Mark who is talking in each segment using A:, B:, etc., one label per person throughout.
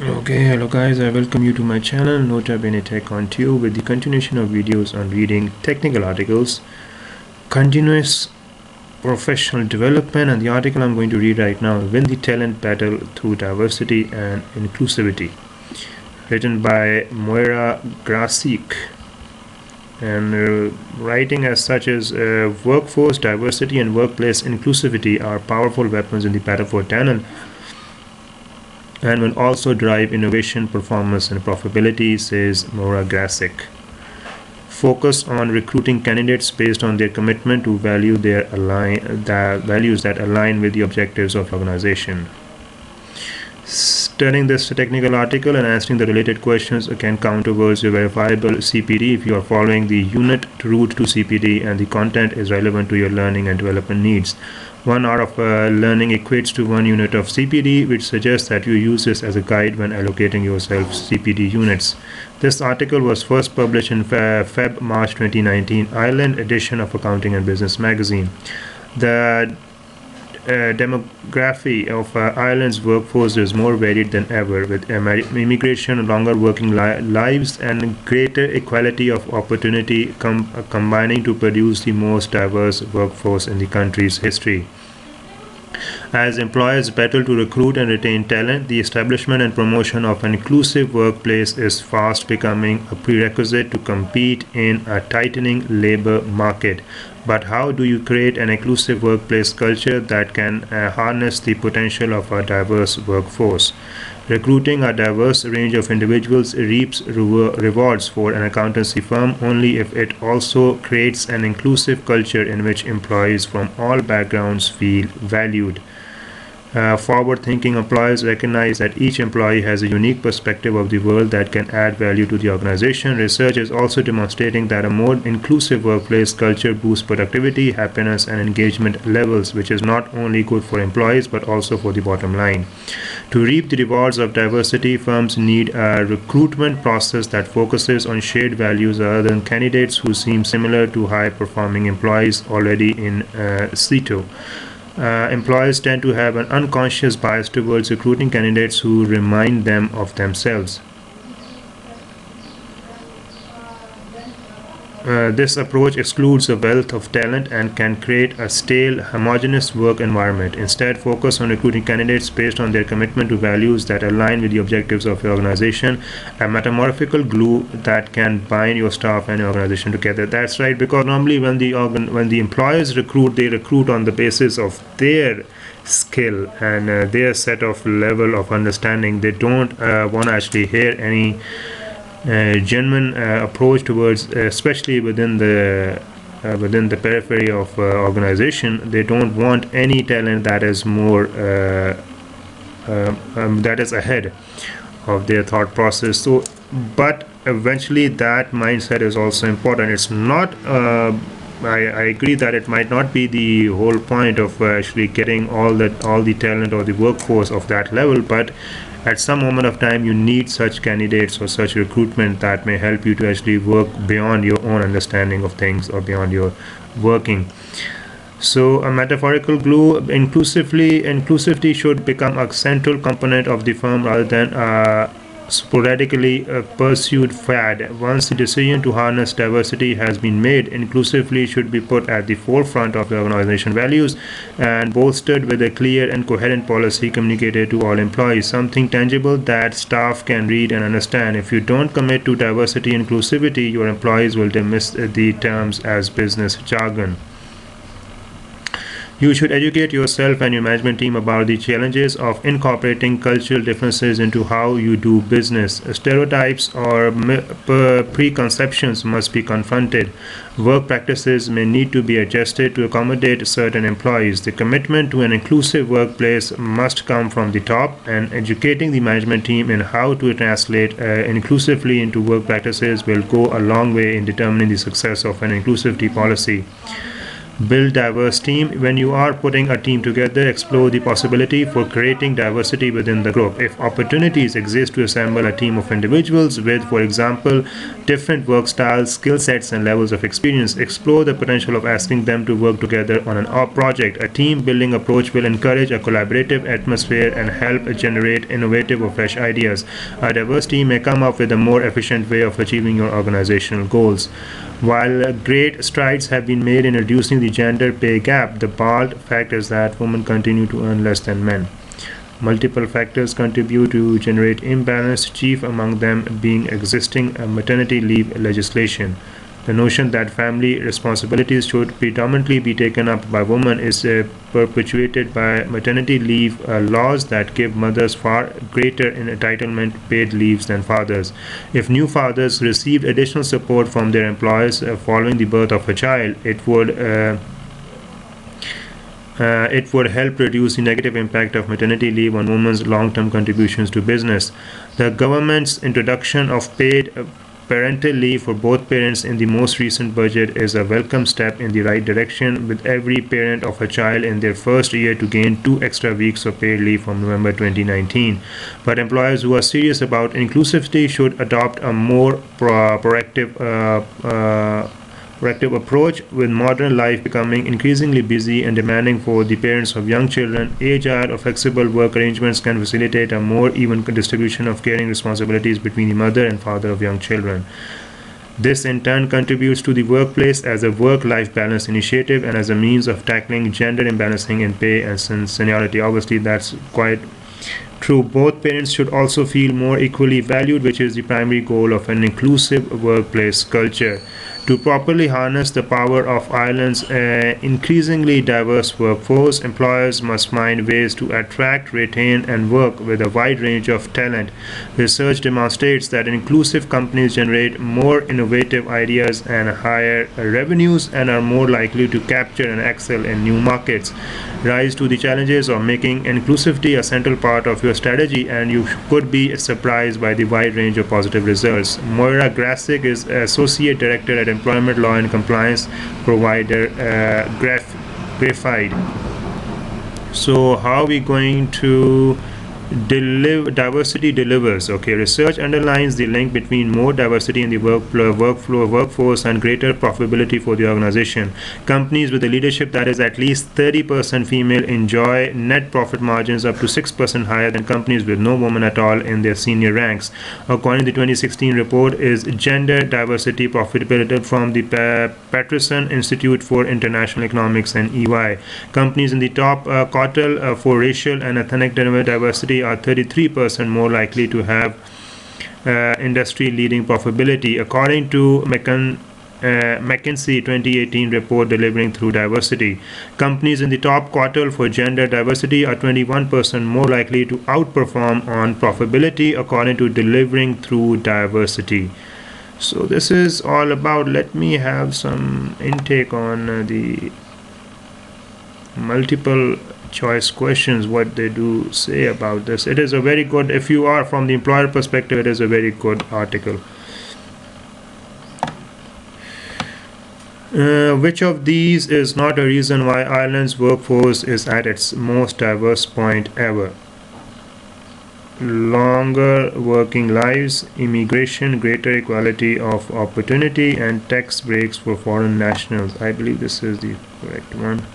A: Okay, hello guys, I welcome you to my channel Nota Bene Tech on Tube with the continuation of videos on reading technical articles, continuous professional development, and the article I'm going to read right now, Win the Talent Battle Through Diversity and Inclusivity, written by Moira Grasik. And writing as such is workforce diversity and workplace inclusivity are powerful weapons in the battle for talent and will also drive innovation, performance, and profitability, says Moira Grasik. Focus on recruiting candidates based on their commitment to values that align with the objectives of the organization. Studying this technical article and answering the related questions can count towards your verifiable CPD if you are following the unit route to CPD and the content is relevant to your learning and development needs. 1 hour of learning equates to 1 unit of CPD, which suggests that you use this as a guide when allocating yourself CPD units. This article was first published in March 2019, Ireland edition of Accounting and Business magazine. The demography of Ireland's workforce is more varied than ever, with immigration, longer working lives, and greater equality of opportunity combining to produce the most diverse workforce in the country's history. As employers battle to recruit and retain talent, the establishment and promotion of an inclusive workplace is fast becoming a prerequisite to compete in a tightening labor market. But how do you create an inclusive workplace culture that can harness the potential of a diverse workforce? Recruiting a diverse range of individuals reaps rewards for an accountancy firm only if it also creates an inclusive culture in which employees from all backgrounds feel valued. Forward-thinking employers recognize that each employee has a unique perspective of the world that can add value to the organization. Research is also demonstrating that a more inclusive workplace culture boosts productivity, happiness, and engagement levels, which is not only good for employees but also for the bottom line. To reap the rewards of diversity, firms need a recruitment process that focuses on shared values rather than candidates who seem similar to high-performing employees already in situ. Employers tend to have an unconscious bias towards recruiting candidates who remind them of themselves. This approach excludes a wealth of talent and can create a stale, homogeneous work environment. Instead, focus on recruiting candidates based on their commitment to values that align with the objectives of your organization, a metamorphical glue that can bind your staff and your organization together. That's right, because normally when the employers recruit, they recruit on the basis of their skill and their set of level of understanding. They don't want to actually hear any genuine approach towards, especially within the periphery of organization. They don't want any talent that is more that is ahead of their thought process. So, but eventually that mindset is also important. It's not I agree that it might not be the whole point of actually getting all the talent or the workforce of that level, but at some moment of time you need such candidates or such recruitment that may help you to actually work beyond your own understanding of things or beyond your working. So a metaphorical glue, inclusivity should become a central component of the firm rather than a sporadically pursued fad. Once the decision to harness diversity has been made, inclusively should be put at the forefront of the organization values and bolstered with a clear and coherent policy communicated to all employees, something tangible that staff can read and understand. If you don't commit to diversity and inclusivity, your employees will dismiss the terms as business jargon. You should educate yourself and your management team about the challenges of incorporating cultural differences into how you do business. Stereotypes or preconceptions must be confronted. Work practices may need to be adjusted to accommodate certain employees. The commitment to an inclusive workplace must come from the top, and educating the management team in how to translate inclusively into work practices will go a long way in determining the success of an inclusivity policy. Build diverse team. When you are putting a team together, explore the possibility for creating diversity within the group. If opportunities exist to assemble a team of individuals with, for example, different work styles, skill sets, and levels of experience, explore the potential of asking them to work together on an project. A team building approach will encourage a collaborative atmosphere and help generate innovative or fresh ideas. A diverse team may come up with a more efficient way of achieving your organizational goals. While great strides have been made in reducing the gender pay gap, the bald fact is that women continue to earn less than men. Multiple factors contribute to generate imbalance, chief among them being existing maternity leave legislation. The notion that family responsibilities should predominantly be taken up by women is perpetuated by maternity leave laws that give mothers far greater entitlement paid leaves than fathers. If new fathers received additional support from their employers following the birth of a child, it would help reduce the negative impact of maternity leave on women's long-term contributions to business. The government's introduction of paid parental leave for both parents in the most recent budget is a welcome step in the right direction, with every parent of a child in their first year to gain 2 extra weeks of paid leave from November 2019. But employers who are serious about inclusivity should adopt a more proactive approach, with modern life becoming increasingly busy and demanding for the parents of young children. Agile or flexible work arrangements can facilitate a more even distribution of caring responsibilities between the mother and father of young children. This in turn contributes to the workplace as a work-life balance initiative and as a means of tackling gender imbalancing in pay and seniority. Obviously, that's quite true. Both parents should also feel more equally valued, which is the primary goal of an inclusive workplace culture. To properly harness the power of Ireland's increasingly diverse workforce, employers must find ways to attract, retain, and work with a wide range of talent. Research demonstrates that inclusive companies generate more innovative ideas and higher revenues and are more likely to capture and excel in new markets. Rise to the challenges of making inclusivity a central part of your strategy, and you could be surprised by the wide range of positive results. Moira Grasick is Associate Director at Employment Law and Compliance provider Graphite. So how are we going to diversity delivers? Okay, research underlines the link between more diversity in the workforce and greater profitability for the organization. Companies with a leadership that is at least 30% female enjoy net profit margins up to 6% higher than companies with no women at all in their senior ranks. According to the 2016 report is Gender Diversity Profitability from the Patterson Institute for International Economics and EY. Companies in the top quartile for racial and ethnic diversity are 33% more likely to have industry-leading profitability, according to McKinsey 2018 report Delivering Through Diversity. Companies in the top quartile for gender diversity are 21% more likely to outperform on profitability, according to Delivering Through Diversity. So this is all about, let me have some intake on the multiple choice questions, what they do say about this. It is a very good, if you are from the employer perspective, it is a very good article. Which of these is not a reason why Ireland's workforce is at its most diverse point ever? Longer working lives, immigration, greater equality of opportunity, and tax breaks for foreign nationals. I believe this is the correct one.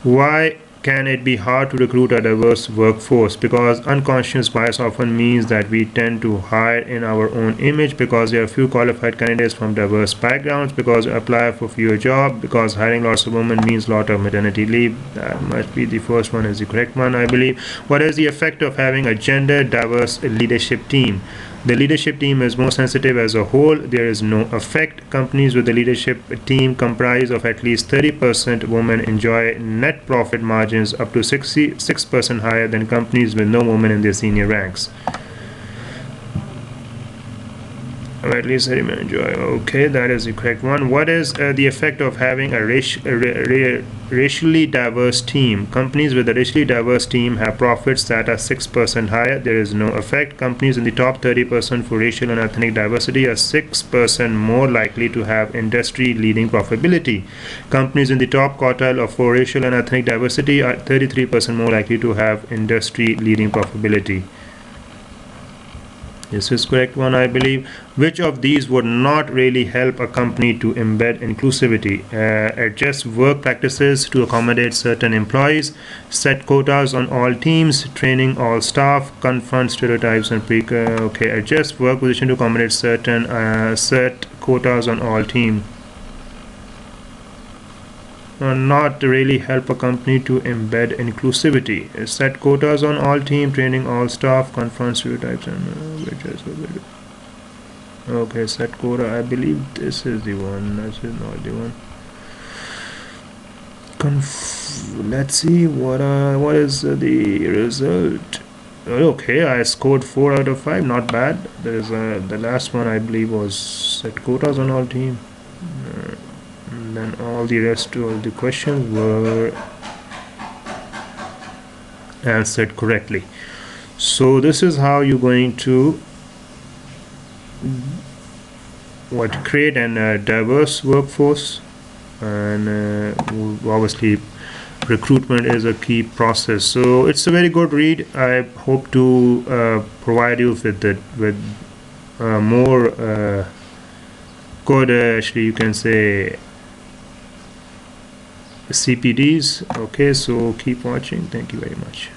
A: Why can it be hard to recruit a diverse workforce? Because unconscious bias often means that we tend to hire in our own image, because there are few qualified candidates from diverse backgrounds, because apply for fewer jobs, because hiring lots of women means lot of maternity leave. That must be the first one is the correct one, I believe. What is the effect of having a gender diverse leadership team? The leadership team is more sensitive as a whole. There is no effect. Companies with a leadership team comprised of at least 30% women enjoy net profit margins up to 66% higher than companies with no women in their senior ranks. Or at least enjoy. Okay, that is the correct one. What is the effect of having a racially diverse team? Companies with a racially diverse team have profits that are 6% higher. There is no effect. Companies in the top 30% for racial and ethnic diversity are 6% more likely to have industry-leading profitability. Companies in the top quartile for racial and ethnic diversity are 33% more likely to have industry-leading profitability. This is correct one, I believe. Which of these would not really help a company to embed inclusivity? Adjust work practices to accommodate certain employees, set quotas on all teams, training all staff, confront stereotypes and okay, adjust work position to accommodate certain set quotas on all teams. Not really help a company to embed inclusivity. Set quotas on all team, training all staff, confront stereotypes and okay, set quota. I believe this is the one. This is not the one. Let's see what is the result. Okay, I scored 4 out of 5. Not bad. There is the last one I believe was set quotas on all team. And then all the rest of the questions were answered correctly. So this is how you're going to create a diverse workforce, and obviously recruitment is a key process. So it's a very good read. I hope to provide you with more good, actually you can say, CPDs. Okay, so keep watching. Thank you very much.